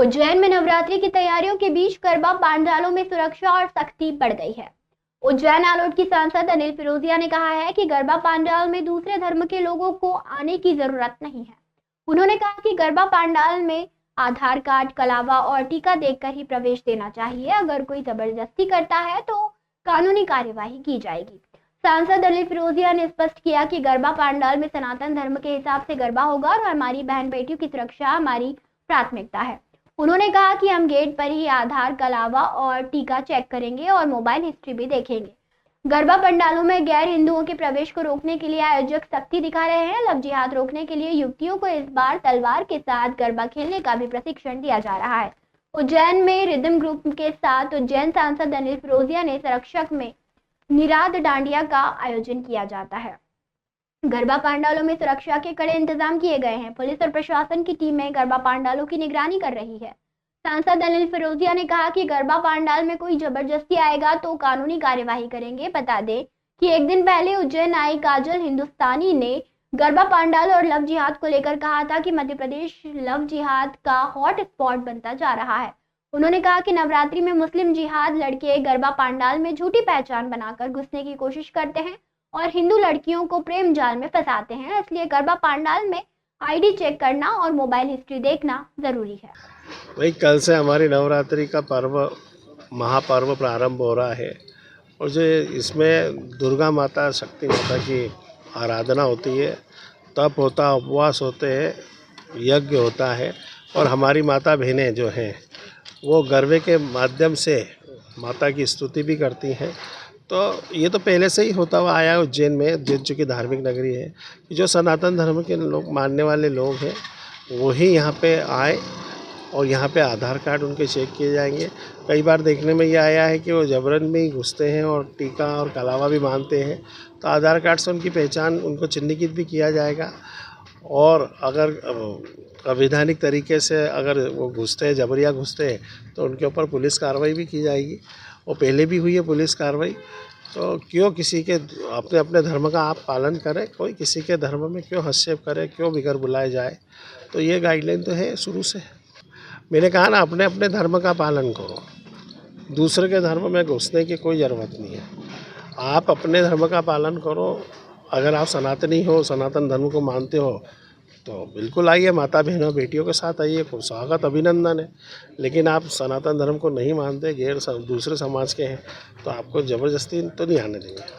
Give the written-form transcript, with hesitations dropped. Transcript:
उज्जैन में नवरात्रि की तैयारियों के बीच गरबा पंडालों में सुरक्षा और सख्ती बढ़ गई है। उज्जैन आलोट की सांसद अनिल फिरोजिया ने कहा है कि गरबा पंडाल में दूसरे धर्म के लोगों को आने की जरूरत नहीं है। उन्होंने कहा कि गरबा पंडाल में आधार कार्ड, कलावा और टीका देखकर ही प्रवेश देना चाहिए। अगर कोई जबरदस्ती करता है तो कानूनी कार्यवाही की जाएगी। सांसद अनिल फिरोजिया ने स्पष्ट किया कि गरबा पंडाल में सनातन धर्म के हिसाब से गरबा होगा और हमारी बहन बेटियों की सुरक्षा हमारी प्राथमिकता है। उन्होंने कहा कि हम गेट पर ही आधार, कलावा और टीका चेक करेंगे और मोबाइल हिस्ट्री भी देखेंगे। गरबा पंडालों में गैर हिंदुओं के प्रवेश को रोकने के लिए आयोजक सख्ती दिखा रहे हैं। लव जिहाद रोकने के लिए युवतियों को इस बार तलवार के साथ गरबा खेलने का भी प्रशिक्षण दिया जा रहा है। उज्जैन में रिदम ग्रुप के साथ उज्जैन सांसद अनिल फिरोजिया ने संरक्षक में निराद डांडिया का आयोजन किया जाता है। गरबा पंडालों में सुरक्षा के कड़े इंतजाम किए गए हैं। पुलिस और प्रशासन की टीमें गरबा पंडालों की निगरानी कर रही है। सांसद अनिल फिरोजिया ने कहा कि गरबा पंडाल में कोई जबरदस्ती आएगा तो कानूनी कार्यवाही करेंगे। बता दें कि एक दिन पहले उज्जैन आई काजल हिंदुस्तानी ने गरबा पंडाल और लव जिहाद को लेकर कहा था कि मध्य प्रदेश लव जिहाद का हॉट स्पॉट बनता जा रहा है। उन्होंने कहा कि नवरात्रि में मुस्लिम जिहाद लड़के गरबा पंडाल में झूठी पहचान बनाकर घुसने की कोशिश करते हैं और हिंदू लड़कियों को प्रेम जाल में फंसाते हैं। इसलिए गरबा पंडाल में आईडी चेक करना और मोबाइल हिस्ट्री देखना जरूरी है। वही कल से हमारी नवरात्रि का पर्व, महापर्व प्रारंभ हो रहा है और जो इसमें दुर्गा माता, शक्ति माता की आराधना होती है, तप होता, उपवास होते हैं, यज्ञ होता है और हमारी माता बहनें जो हैं वो गरबे के माध्यम से माता की स्तुति भी करती हैं। तो ये तो पहले से ही होता हुआ आया उज्जैन में। उज्जैन चूँकि धार्मिक नगरी है, जो सनातन धर्म के लोग मानने वाले लोग हैं वही यहाँ पे आए और यहाँ पे आधार कार्ड उनके चेक किए जाएंगे। कई बार देखने में ये आया है कि वो जबरन में ही घुसते हैं और टीका और कलावा भी मानते हैं, तो आधार कार्ड से उनकी पहचान, उनको चिन्हित भी किया जाएगा। और अगर अवैधानिक तरीके से अगर वो घुसते हैं, जबरिया घुसते हैं, तो उनके ऊपर पुलिस कार्रवाई भी की जाएगी। वो पहले भी हुई है पुलिस कार्रवाई। तो क्यों किसी के अपने अपने धर्म का आप पालन करें, कोई किसी के धर्म में क्यों हस्तक्षेप करे, क्यों बिगड़ बुलाए जाए। तो ये गाइडलाइन तो है शुरू से। मैंने कहा ना, अपने अपने धर्म का पालन करो, दूसरे के धर्म में घुसने की कोई ज़रूरत नहीं है। आप अपने धर्म का पालन करो। अगर आप सनातनी हो, सनातन धर्म को मानते हो, तो बिल्कुल आइए, माता बहनों बेटियों के साथ आइए, स्वागत, अभिनंदन है। लेकिन आप सनातन धर्म को नहीं मानते, दूसरे समाज के हैं, तो आपको ज़बरदस्ती तो नहीं आने देंगे।